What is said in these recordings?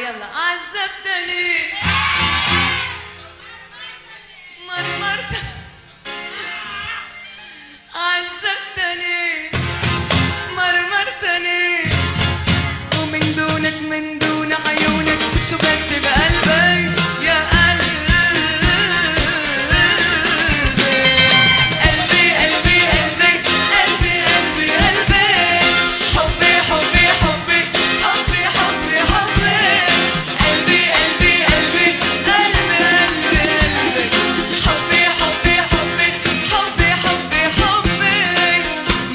يلا عذبتني مرمرت عذبتني مرمرتني ومن دونك من دون عيونك شبكت بقلبي يا قلبي قلبي قلبي قلبي قلبي قلبي قلبي حبي حبي حبي حبي حبي حبي قلبي قلبي قلبي قلبي قلبي قلبي حبي حبي حبي حبي حبي حبي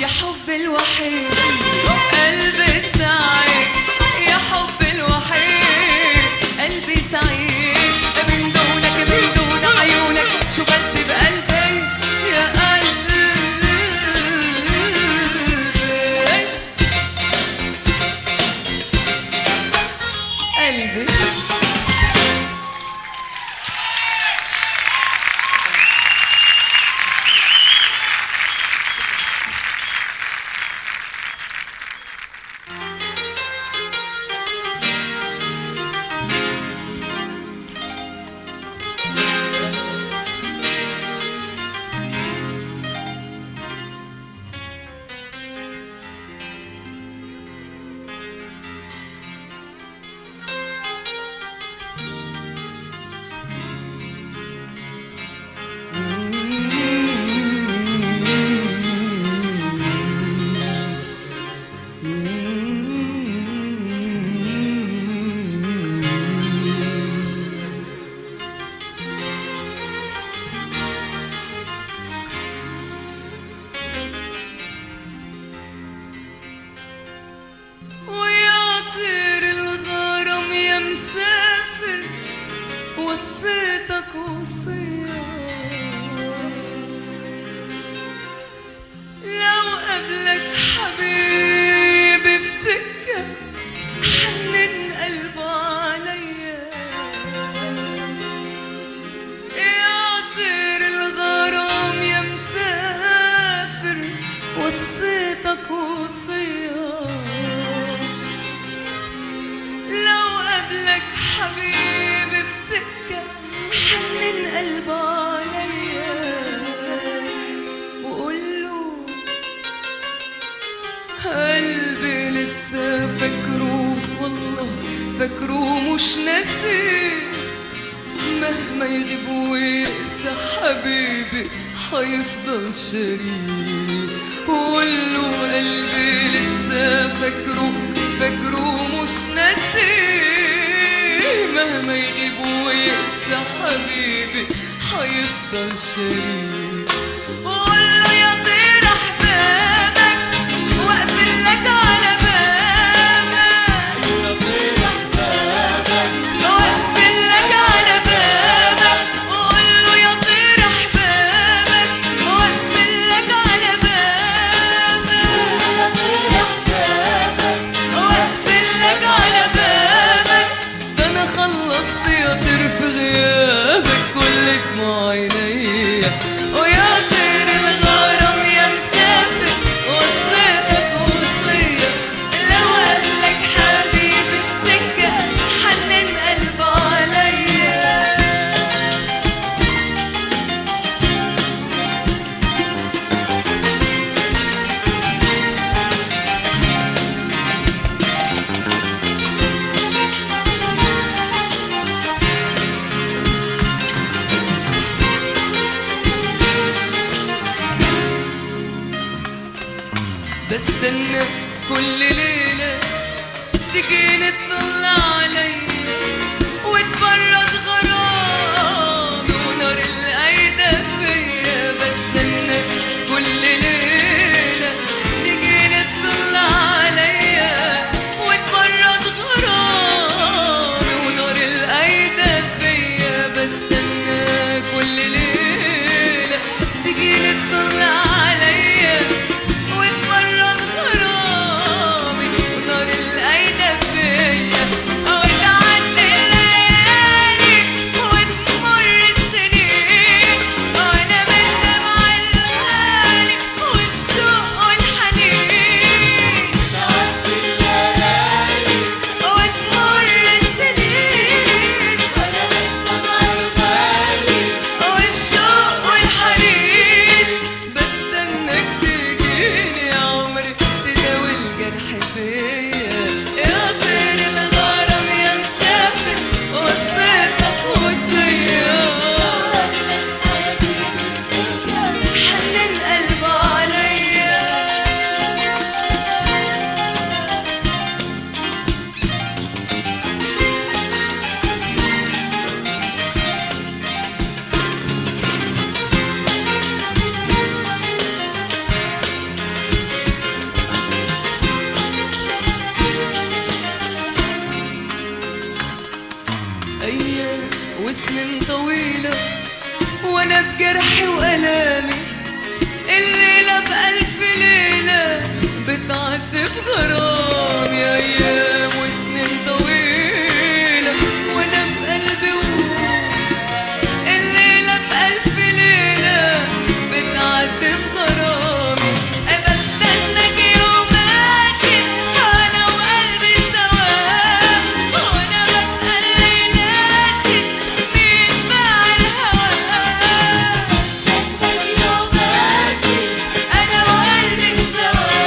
يا حبي الوحيد قلبي سعيد يا حبي الوحيد قلبي سعيد من دونك من دون عيونك شو بدي بقلبي يا قلبي قلبي ويا طير الغرام يا مسافر وصيتك وصية لو قبلك حبيبي في سكة حنن قلبه عليا يا طير الغرام يا مسافر وصيتك وصية لو قبلك حبيبي في سكة حنن قلبه عليا وقوله قلبي لسه فاكره والله فاكره مش ناسي مهما يغيب ويقسى حبيبي حيفضل شريك وقوله قلبي لسه فاكره مش ناسي مهما يغيب ويقسى حبيبي حيفضل شريك وقوله يا طير احبابك واقفل لك على بابك يا طير احبابك واقفل لك على بابك وقوله يا طير احبابك واقفل لك على بابك يا طير احبابك واقفل لك على بابك ده انا خلصت يا طير في غيابك كل دموع عينيا ويا طير الغرام يا مسافر وصيتك وصية لو قبلك حبيبي في سكة حنن قلبه عليا بستنى كل ليلة تجيني تطلع عليا وتبرد غرامي ونار القايدة فيا بستنى كل ليلة تجيني تطلع عليا وتبرد غرامي ونار القايدة فيا بستنى كل ليلة تجيني تطلع عليا وتبرد غرامي ونار القايدة فيا وتعدي الليالي بجرحي وألامي، الليلة بألف ليلة بتعدي بغرامي، أيام وسنين طويلة وأنا في قلبي وهمومي، الليلة بألف ليلة بتعدي بغرامي، بستناك يوماتي أنا وقلبي سوا، وأنا بسأل ليلاتي مين باع الهوا، بستناك يوماتي أنا وقلبي سوا،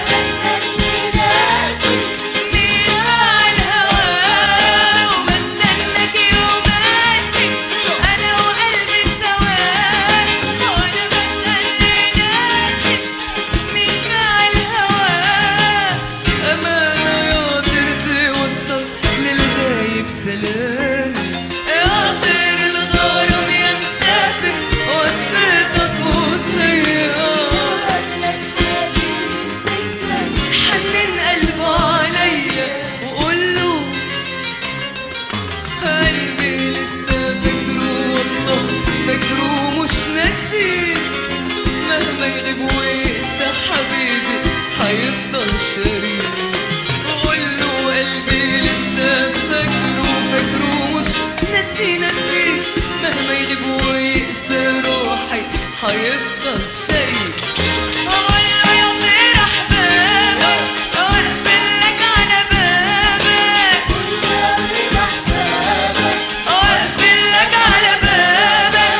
بسأل ليلاتي مين باع الهوا، وبستناك يوماتي أنا وقلبي سوا، وأنا بسأل ليلاتي مين باع الهوا، أمانة يا طير توصل للغايب سلام، يا طير الغرام يا مسافر وصيتك وصية، حنن قلبه عليا وقوله قلبي لسه فاكره، والله فاكره مش ناسيه، مهما يغيب ويقسى حبيبي هيفضل شريك، وقوله قلبي لسه فاكره مش ناسيه، مهما يغيب ويقسى روحي هيفضل شريك، وقوله يا طير أحبابك واقفلك على بابك، واقفلك على بابك،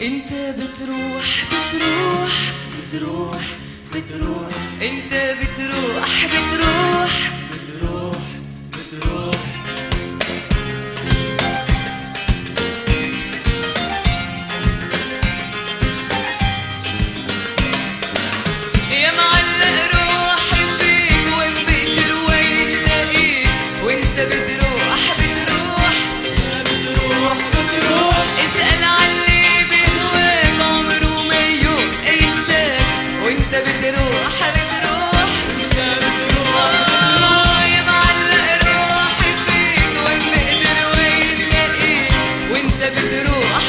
انت بتروح انت بتروح يا معلق روحي فيك، وين بقدر وين لاقيك، وانت بتروح اسأل علي بهواك عمره ما يوم ينساك، وانت بتروح يا معلق روحي فيك، وين بقدر وين لاقيك، وانت بتروح